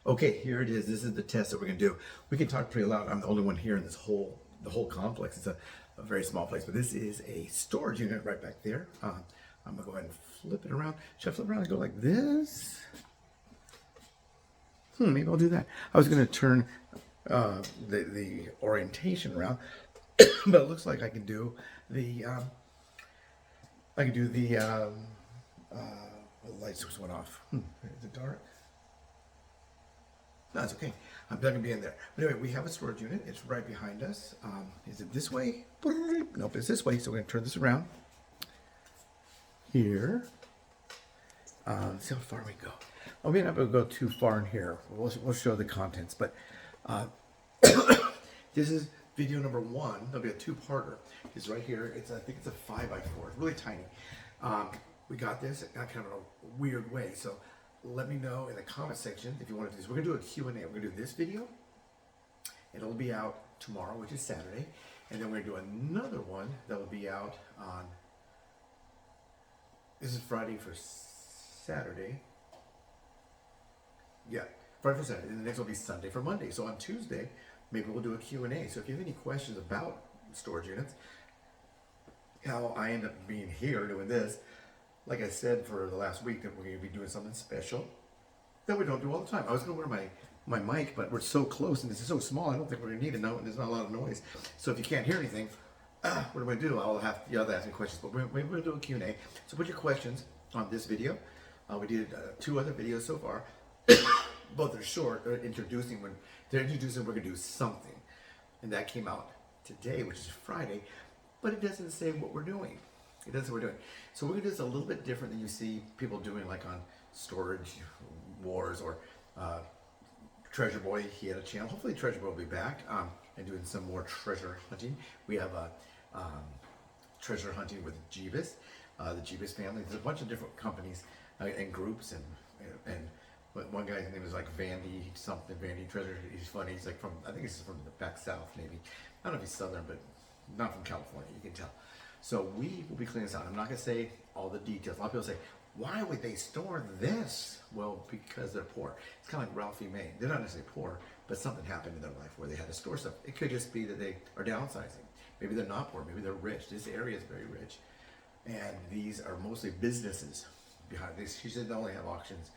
Okay, here it is. This is the test that we're gonna do. We can talk pretty loud. I'm the only one here in the whole complex. It's a very small place, but this is a storage unit right back there. I'm gonna go ahead and flip it around. Should I flip it around and go like this? Maybe I'll do that. I was gonna turn the orientation around, but it looks like I can do the the light switch went off. Is it dark? No, it's okay. I'm not gonna be in there. But anyway, we have a storage unit. It's right behind us. Is it this way? Nope, it's this way. So we're gonna turn this around here. See how far we go. Oh, we may not be able to go too far in here. We'll show the contents, but this is video number 1. There'll be a 2-parter. It's right here. I think it's a 5x4. It's really tiny. We got this in kind of a weird way. So let me know in the comment section if you want to do this. We're gonna do a Q&A. We're gonna do this video. It'll be out tomorrow, which is Saturday, and then we're gonna do another one that will be out on. This is Friday for Saturday. Yeah, Friday for Saturday, and the next will be Sunday for Monday. So on Tuesday, maybe we'll do a Q&A. So if you have any questions about storage units, how I end up being here doing this, like I said for the last week, that we're going to be doing something special that we don't do all the time. I was going to wear my mic, but we're so close and this is so small, I don't think we're going to need it. No, there's not a lot of noise. So if you can't hear anything, what am I going to do? You'll have to ask me questions, but we're going to do a Q&A. So put your questions on this video. We did 2 other videos so far. Both are short. They're introducing, we're going to do something. And that came out today, which is Friday, but it doesn't say what we're doing. It doesn't say what we're doing. So we're going to do this a little bit different than you see people doing like on Storage Wars or Treasure Boy. He had a channel. Hopefully Treasure Boy will be back and doing some more treasure hunting. We have treasure hunting with Jeebus, the Jeebus family. There's a bunch of different companies and groups and one guy's name is like Vandy something, Vandy Treasure. He's funny. He's like I think he's from the back south maybe. I don't know if he's southern, but not from California, you can tell. So we will be cleaning this out. I'm not going to say all the details. A lot of people say, why would they store this? Well, because they're poor. It's kind of like Ralphie May. They're not necessarily poor, but something happened in their life where they had to store stuff. It could just be that they are downsizing. Maybe they're not poor. Maybe they're rich. This area is very rich. And these are mostly businesses behind this. She said they only have auctions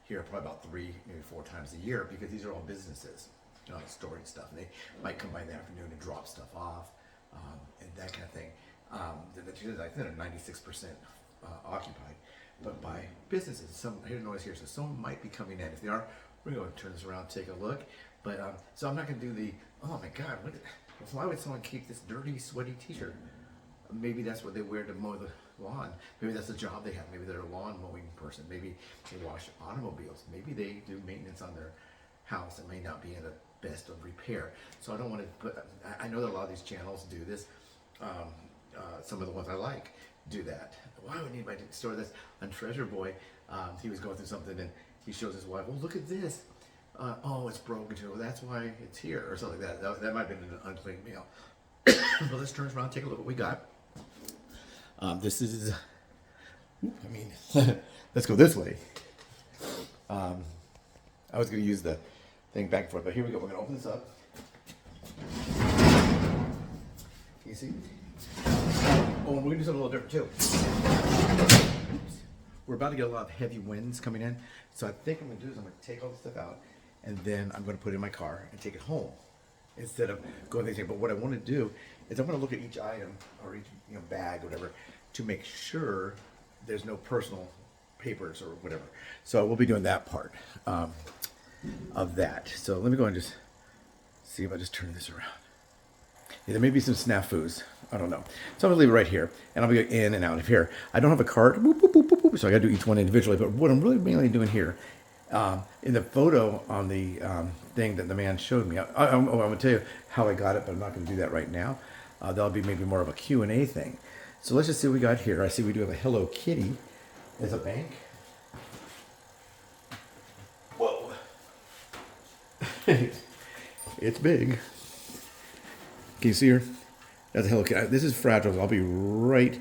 here probably about 3, maybe 4 times a year because these are all businesses, storing stuff. And they might come by in the afternoon and drop stuff off and that kind of thing. I think they're 96% occupied, but by businesses. I hear noise here, so someone might be coming in. If they are, we're going to turn this around, take a look. But so I'm not going to do the. Oh my God! Why would someone keep this dirty, sweaty T-shirt? Maybe that's what they wear to mow the lawn. Maybe that's the job they have. Maybe they're a lawn mowing person. Maybe they wash automobiles. Maybe they do maintenance on their house that may not be in the best of repair. So I don't want to put. I know that a lot of these channels do this. Some of the ones I like do that. Why would anybody store this? On Treasure Boy, he was going through something and he shows his wife, well, look at this. Oh, it's broken too. Well, that's why it's here, or something like that. That might have been an unclean meal. Well, let's turn around and take a look at what we got. This is, let's go this way. I was going to use the thing back and forth, but here we go. We're going to open this up. Can you see? Oh, and we're going to do something a little different too. Oops. We're about to get a lot of heavy winds coming in. So I think I'm going to do is I'm going to take all this stuff out and then I'm going to put it in my car and take it home instead of going anything. But what I want to do is I'm going to look at each item or each bag or whatever to make sure there's no personal papers or whatever. So we'll be doing that part of that. So let me go and just see if I just turn this around. Yeah, there may be some snafus. I don't know. So I'm going to leave it right here, and I'll be in and out of here. I don't have a cart, boop, boop, boop, boop, boop, so I got to do each one individually. But what I'm really mainly doing here, in the photo on the thing that the man showed me, I'm going to tell you how I got it, but I'm not going to do that right now. That'll be maybe more of a Q&A thing. So let's just see what we got here. I see we do have a Hello Kitty as a bank. Whoa. It's big. Can you see her? That's a Hello Kitty. This is fragile. I'll be right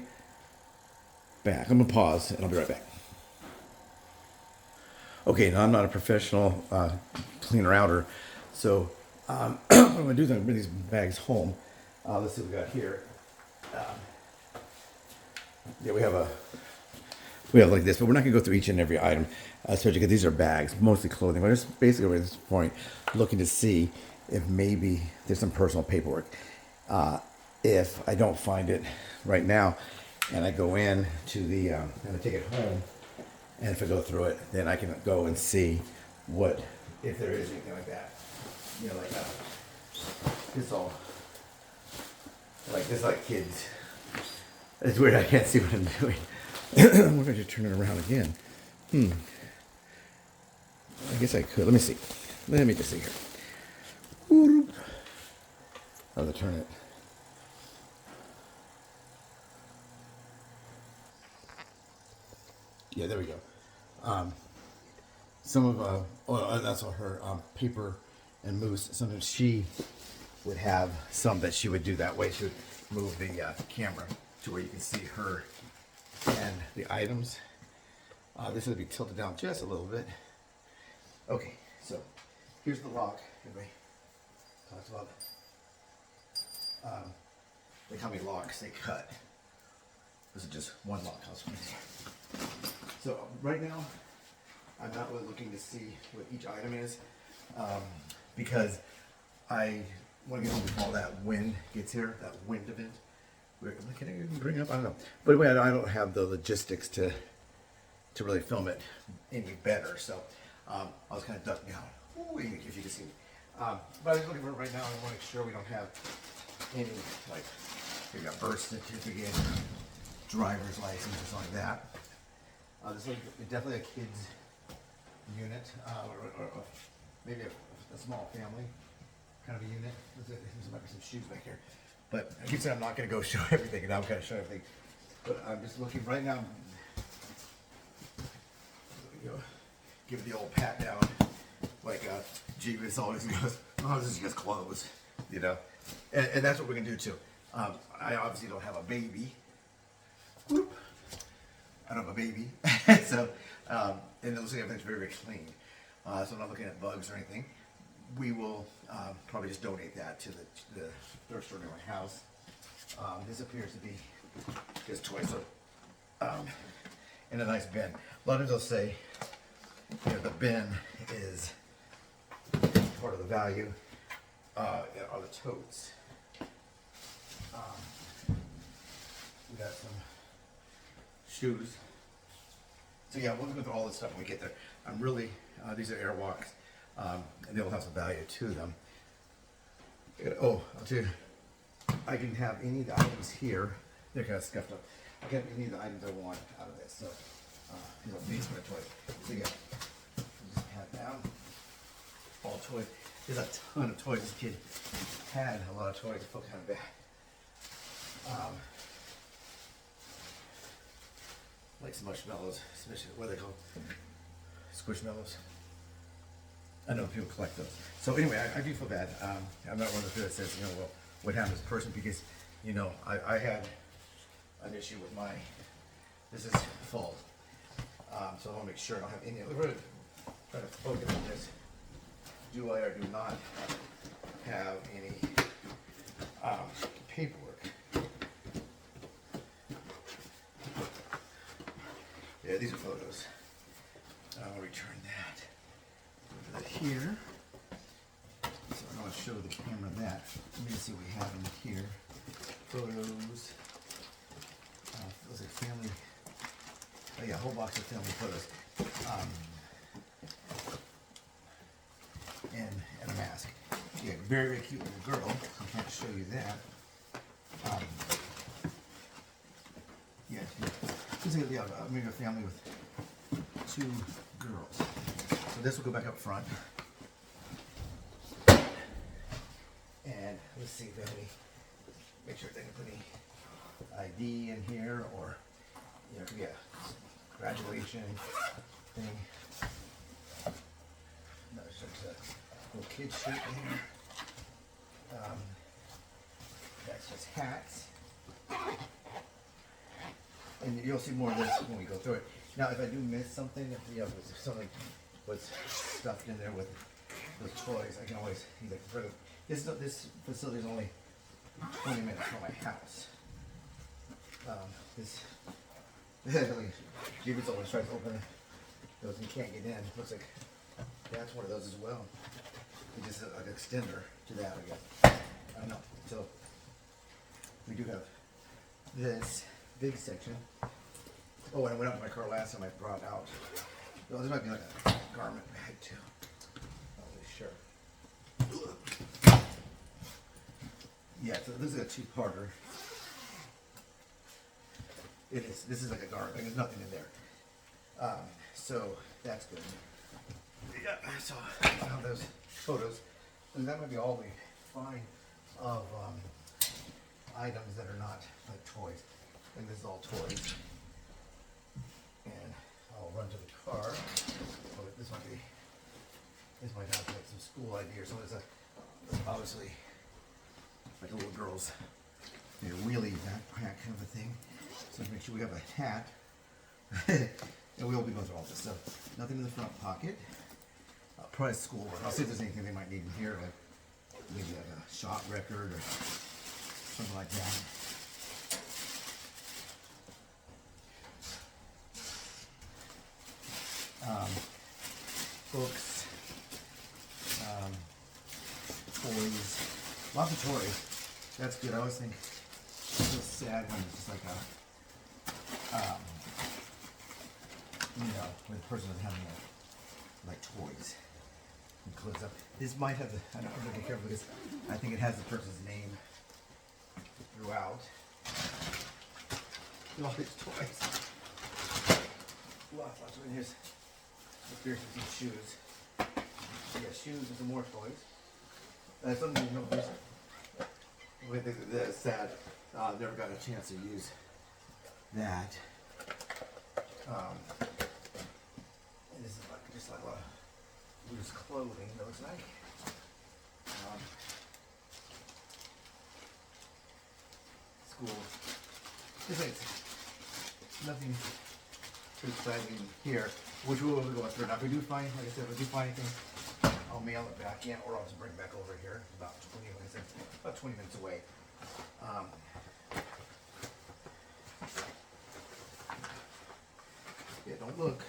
back. I'm going to pause, and I'll be right back. Okay, now I'm not a professional clean her outer. So what I'm gonna do is I'm gonna bring these bags home. Let's see what we got here. Yeah, we have like this, but we're not gonna go through each and every item, especially because these are bags, mostly clothing. We're just basically at this point looking to see if maybe there's some personal paperwork. If I don't find it right now, and I go in to the and I take it home, and if I go through it, then I can go and see what if there is anything like that. You know, like this all like this, like kids. It's weird. I can't see what I'm doing. We're going to turn it around again. I guess I could. Let me see. Let me just see here. How to turn it. Yeah, there we go. Some of that's all her paper and mousse. Sometimes she would have some that she would do that way. She would move the camera to where you can see her and the items. This would be tilted down just a little bit. Okay, so here's the lock. Everybody talks about they call me locks. They cut. This is just one lock. So right now, I'm not really looking to see what each item is because I want to get home before that wind gets here. That wind event. Can I even bring it up? I don't know. But anyway, I don't have the logistics to really film it any better. So I was kind of ducking out. Ooh, if you can see me. But I was looking for it right now. I want to make sure we don't have any, like, we got birth certificate, driver's license, or something like that. This is definitely a kid's unit, or maybe a small family kind of a unit. There might be some shoes back here. But I keep saying I'm not going to go show everything, and I'm going to show everything. But I'm just looking right now. Give it the old pat down, like Jeeves always goes, "Oh, this is just clothes," you know. And that's what we're going to do too. I obviously don't have a baby. Whoop. I don't have a baby, so and it looks like everything's very, very clean. So I'm not looking at bugs or anything. We will probably just donate that to the thrift store near my house. This appears to be just toys, so in a nice bin. A lot of times they'll say, you know, the bin is part of the value. Are the totes. We got some shoes. So yeah, we'll go through all this stuff when we get there. I'm really, these are Airwalks, and they'll have some value to them. Oh, I'll tell you, I can have any of the items here. They're kind of scuffed up. I can have any of the items I want out of this. So, you know, these are my toys. So yeah, just pat down. All toys. There's a ton of toys. This kid had a lot of toys. I felt kind of bad. Like some marshmallows, especially what are they called? Squishmallows. I know people collect those. So anyway, I do feel bad. I'm not one of the people that says, you know, well, what happened to this person? Because, you know, I had an issue with my, this is full. So I want to make sure I don't have any, we're going to try to focus on this. Do I or do not have any paperwork? Yeah, these are photos. I'll return that. Put that here. So I'm going to show the camera that. Let me see what we have in here. Photos. Those are family. Oh yeah, a whole box of family photos. And a mask. Yeah, very, very cute little girl. I'm trying to show you that. Yeah, this is maybe a family with 2 girls. So this will go back up front. And let's see if they have any, make sure they can put any ID in here, or, you know, it could be a graduation thing. No, it's just a little kid shirt there. That's just hats. And you'll see more of this when we go through it. Now, if I do miss something, if you know, if something was stuffed in there with toys, I can always either throw this facility is only 20 minutes from my house. This David's always tries to open those and can't get in. Looks like that's one of those as well. It's just like an extender to that, I guess. I don't know. So we do have this big section. Oh, and I went out to my car last time. I brought out. Well, there might be like a garment bag too. Not really sure. Yeah, so this is a two-parter. It is. This is like a garment bag. There's nothing in there. So that's good. Yeah, I saw those photos, and that might be all we find of items that are not like toys. And this is all toys. And I'll run to the car. Oh, this might have like some school ID or something. It's obviously like a little girl's wheelie backpack kind of a thing. So make sure we have a hat. And we will be going through all this stuff. Nothing in the front pocket. Probably schoolwork. I'll see if there's anything they might need in here, like maybe like a shop record or something like that. Books, toys, lots of toys. That's good. I always think it's so sad when it's just like when the person is having like toys. And close up. This might have the. I'm going to be careful because I think it has the person's name throughout. All these toys. Lots of here's some shoes. Yeah, shoes and some more toys. Something you know. I think that's sad. Never got a chance to use that. And this is like just like a lot of loose clothing. It looks like. School. This ain't nothing too exciting here, which we will be going through. Now, if we do find, like I said, if we do find anything, I'll mail it back in, or I'll just bring it back over here. About 20, like I said, about 20 minutes away. Yeah, don't look.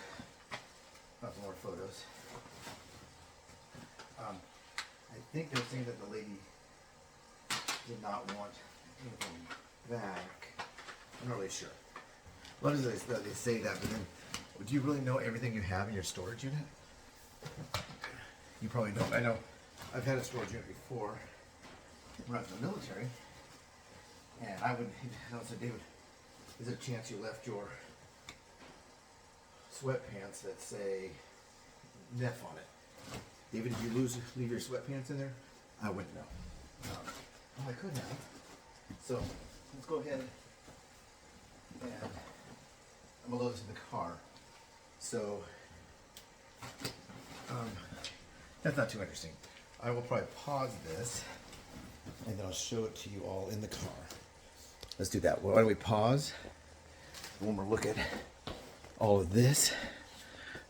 Not some more photos. I think they're saying that the lady did not want anything back. I'm not really sure. A lot of times they say that, but then, do you really know everything you have in your storage unit? You probably don't. I know. I've had a storage unit before when I was in the military, and I would. I said, David, is there a chance you left your sweatpants that say Neff on it? David, did you leave your sweatpants in there? I wouldn't know. Well, I could have. So let's go ahead and I'm gonna load this in the car. So that's not too interesting. I will probably pause this and then I'll show it to you all in the car. Let's do that. Why don't we pause when we're looking at all of this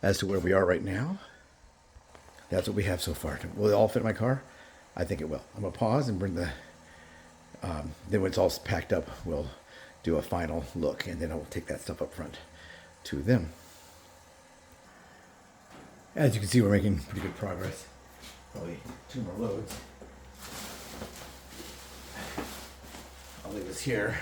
as to where we are right now. That's what we have so far. Will it all fit in my car? I think it will. I'm gonna pause and bring the then when it's all packed up, we'll do a final look, and then I'll take that stuff up front to them. As you can see, we're making pretty good progress. Probably 2 more loads. I'll leave this here.